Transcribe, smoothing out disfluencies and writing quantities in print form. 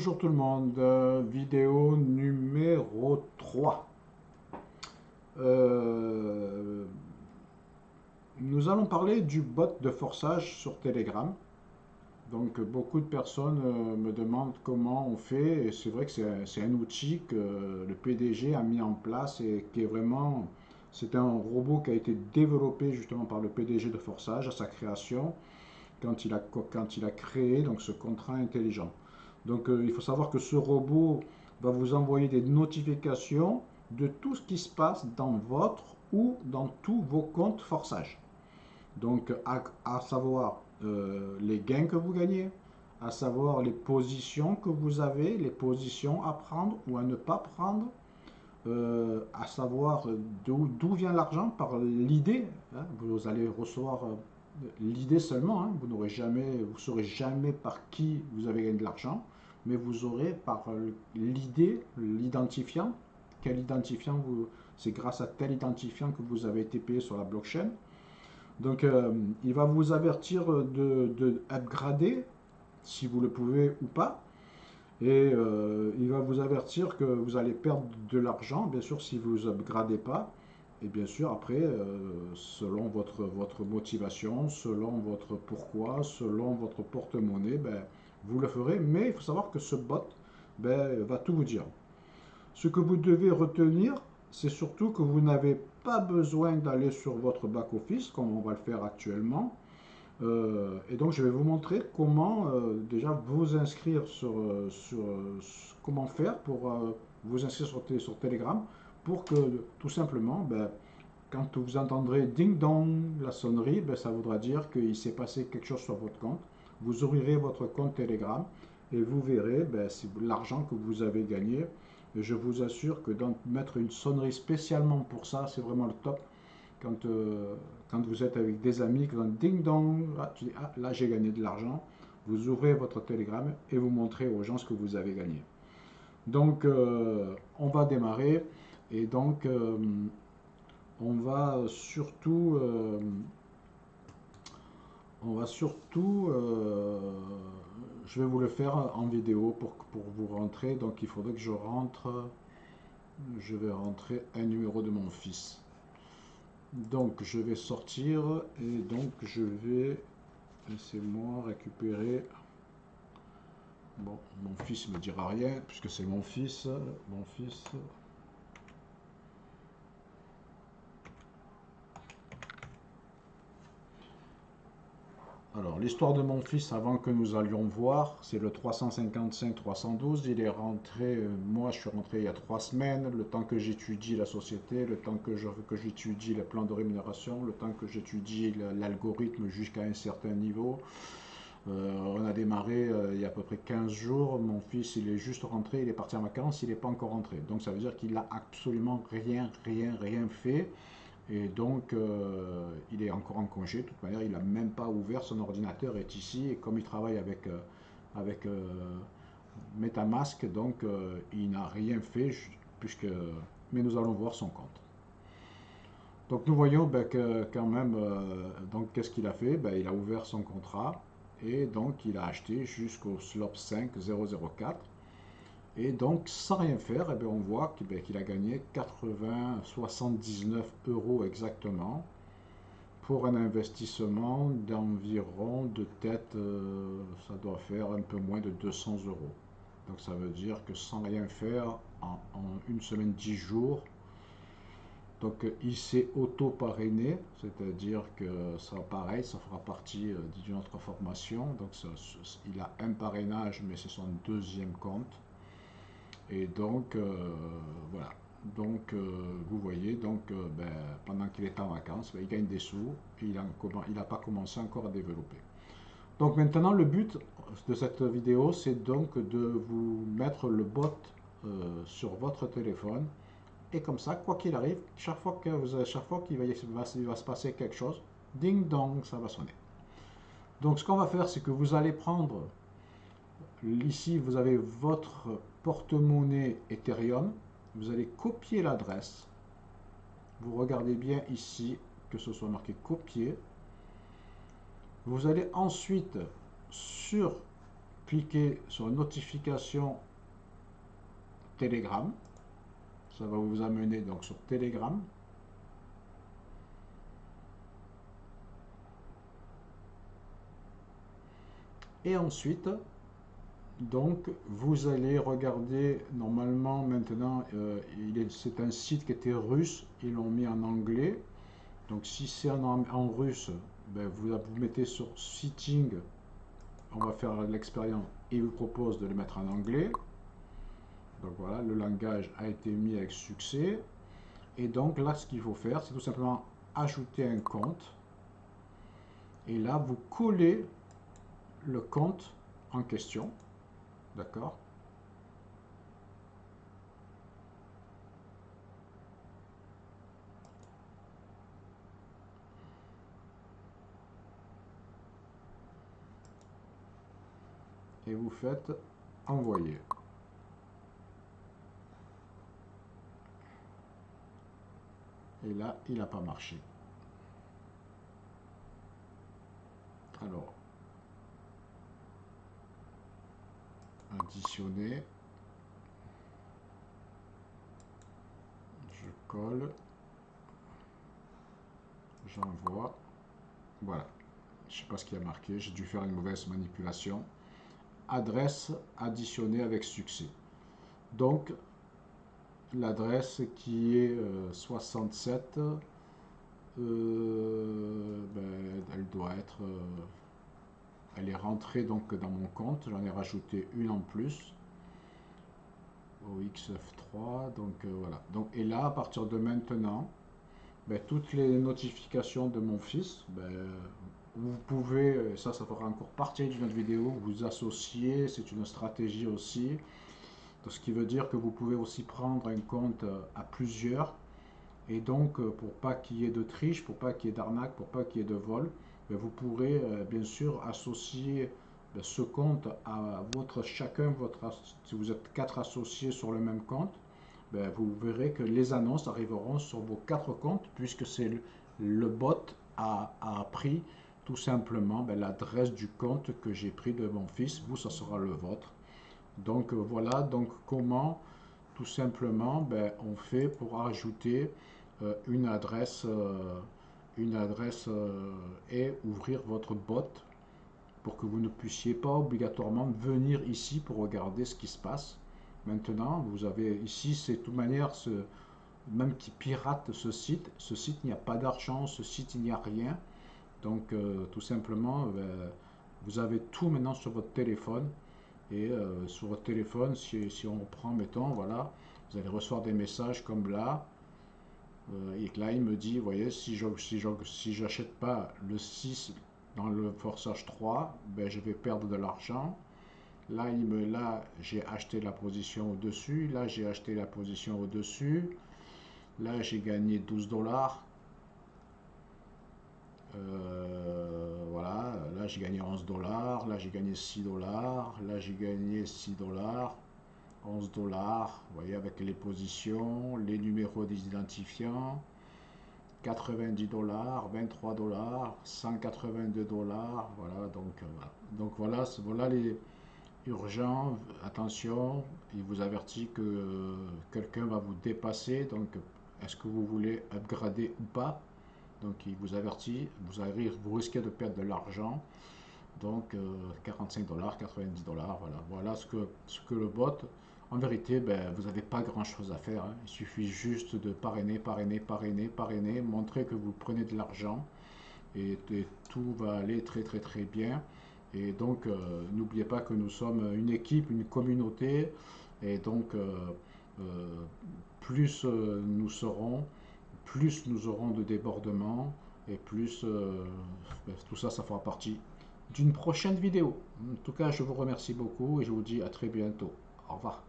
Bonjour tout le monde, vidéo numéro 3. Euh, Nous allons parler du bot de forçage sur Telegram. Donc beaucoup de personnes me demandent comment on fait, et c'est vrai que c'est un outil que le PDG a mis en place et qui est vraiment, c'est un robot qui a été développé justement par le PDG de Forçage à sa création quand il a créé donc ce contrat intelligent. Donc il faut savoir que ce robot va vous envoyer des notifications de tout ce qui se passe dans votre ou dans tous vos comptes Forçage. Donc à savoir les gains que vous gagnez, à savoir les positions que vous avez, les positions à prendre ou à ne pas prendre, à savoir d'où vient l'argent par l'idée. Hein, vous allez recevoir l'idée seulement. Hein, vous n'aurez jamais, vous saurez jamais par qui vous avez gagné de l'argent, mais vous aurez par l'idée, l'identifiant. Quel identifiant vous, c'est grâce à tel identifiant que vous avez été payé sur la blockchain. Donc, il va vous avertir de upgrader si vous le pouvez ou pas. Et il va vous avertir que vous allez perdre de l'argent, bien sûr, si vous ne upgradez pas. Et bien sûr, après, selon votre motivation, selon votre pourquoi, selon votre porte-monnaie, ben, vous le ferez. Mais il faut savoir que ce bot ben, va tout vous dire. Ce que vous devez retenir, c'est surtout que vous n'avez pas besoin d'aller sur votre back-office, comme on va le faire actuellement. Et donc, je vais vous montrer comment déjà vous inscrire comment faire pour vous inscrire sur Telegram pour que tout simplement, ben, quand vous entendrez ding dong la sonnerie, ben, ça voudra dire qu'il s'est passé quelque chose sur votre compte. Vous ouvrirez votre compte Telegram et vous verrez ben, l'argent que vous avez gagné. Et je vous assure que mettre une sonnerie spécialement pour ça, c'est vraiment le top quand, quand vous êtes avec des amis, quand ding dong, là, tu dis, ah, là j'ai gagné de l'argent, vous ouvrez votre Telegram et vous montrez aux gens ce que vous avez gagné. Donc, on va démarrer et donc, on va surtout, euh, on va surtout, je vais vous le faire en vidéo pour vous rentrer. Donc, il faudrait que je vais rentrer un numéro de mon fils. Donc je vais sortir et donc je vais, laissez-moi récupérer. Bon, mon fils me dira rien puisque c'est mon fils. Mon fils. Alors l'histoire de mon fils avant que nous allions voir, c'est le 355-312. Il est rentré, moi je suis rentré il y a 3 semaines. Le temps que j'étudie la société, le temps que j'étudie le plan de rémunération, le temps que j'étudie l'algorithme jusqu'à un certain niveau. On a démarré il y a à peu près 15 jours. Mon fils, il est juste rentré, il est parti en vacances, il n'est pas encore rentré. Donc ça veut dire qu'il n'a absolument rien fait. Et donc, il est encore en congé. De toute manière, il n'a même pas ouvert son ordinateur, est ici. Et comme il travaille avec MetaMask, donc il n'a rien fait, puisque, mais nous allons voir son compte. Donc nous voyons ben, que quand même, donc qu'est-ce qu'il a fait? Ben, il a ouvert son contrat et donc il a acheté jusqu'au slot 5004. Et donc sans rien faire, eh bien, on voit qu'il a gagné 79 € exactement pour un investissement d'environ de tête, ça doit faire un peu moins de 200 €. Donc ça veut dire que sans rien faire, en une semaine, 10 jours, donc il s'est auto-parrainé, c'est-à-dire que ça pareil, ça fera partie d'une autre formation. Donc il a un parrainage, mais c'est son deuxième compte. Et donc voilà. Donc vous voyez, donc ben, pendant qu'il est en vacances, ben, il gagne des sous et il n'a pas commencé encore à développer. Donc maintenant le but de cette vidéo, c'est donc de vous mettre le bot sur votre téléphone. Et comme ça, quoi qu'il arrive, chaque fois qu'il va se passer quelque chose, ding dong, ça va sonner. Donc ce qu'on va faire, c'est que vous allez prendre, ici vous avez votre porte-monnaie Ethereum, vous allez copier l'adresse, vous regardez bien ici que ce soit marqué copier, vous allez ensuite sur cliquez sur notification Telegram. Ça va vous amener donc sur Telegram. Et ensuite, donc, vous allez regarder, normalement, maintenant, c'est un site qui était russe, ils l'ont mis en anglais. Donc, si c'est en russe, ben, vous mettez sur Sitting, on va faire l'expérience, et il vous propose de le mettre en anglais. Donc voilà, le langage a été mis avec succès. Et donc là, ce qu'il faut faire, c'est tout simplement ajouter un compte. Et là, vous collez le compte en question. D'accord? Et vous faites envoyer. Et là, il n'a pas marché. Alors, additionner. Je colle. J'envoie. Voilà. Je ne sais pas ce qu'il y a marqué. J'ai dû faire une mauvaise manipulation. Adresse additionnée avec succès. Donc, l'adresse qui est 67, ben, elle doit être, elle est rentrée donc dans mon compte. J'en ai rajouté une en plus au XF3. Donc voilà. Donc, et là, à partir de maintenant, ben, toutes les notifications de mon fils, ben, vous pouvez, ça fera encore partie d'une autre vidéo, vous associer, c'est une stratégie aussi. Donc, ce qui veut dire que vous pouvez aussi prendre un compte à plusieurs. Et donc, pour pas qu'il y ait de triche, pour pas qu'il y ait d'arnaque, pour pas qu'il y ait de vol, ben, vous pourrez bien sûr associer ben, ce compte à chacun, si vous êtes 4 associés sur le même compte, ben, vous verrez que les annonces arriveront sur vos 4 comptes puisque c'est le bot a pris tout simplement ben, l'adresse du compte que j'ai pris de mon fils. Vous, ça sera le vôtre. Donc voilà, donc comment tout simplement ben, on fait pour ajouter une adresse et ouvrir votre bot pour que vous ne puissiez pas obligatoirement venir ici pour regarder ce qui se passe. Maintenant, vous avez ici, c'est de toute manière, même qui pirate ce site, il n'y a pas d'argent, ce site, il n'y a rien. Donc, tout simplement, vous avez tout maintenant sur votre téléphone. Et sur votre téléphone, si on reprend, mettons, voilà, vous allez recevoir des messages comme là. Et là, il me dit, vous voyez, si j'achète pas le 6 dans le Forsage 3, ben, je vais perdre de l'argent. Là, j'ai acheté la position au-dessus. Là, j'ai acheté la position au-dessus. Là, j'ai gagné 12 dollars. Voilà, là, j'ai gagné 11 dollars. Là, j'ai gagné 6 dollars. Là, j'ai gagné 6 dollars. 11 dollars. Vous voyez, avec les positions, les numéros des identifiants. 90 dollars, 23 dollars, 182 dollars. Voilà, donc voilà les urgents. Attention, il vous avertit que quelqu'un va vous dépasser. Donc, est-ce que vous voulez upgrader ou pas? Donc, il vous avertit. Vous risquez de perdre de l'argent. Donc, 45 dollars, 90 dollars. Voilà, voilà ce que le bot. En vérité, ben, vous n'avez pas grand-chose à faire, hein. Il suffit juste de parrainer, parrainer, parrainer, parrainer, montrer que vous prenez de l'argent et tout va aller très très très bien. Et donc, n'oubliez pas que nous sommes une équipe, une communauté. Et donc, euh, plus nous serons, plus nous aurons de débordements et plus ben, tout ça, ça fera partie d'une prochaine vidéo. En tout cas, je vous remercie beaucoup et je vous dis à très bientôt. Au revoir.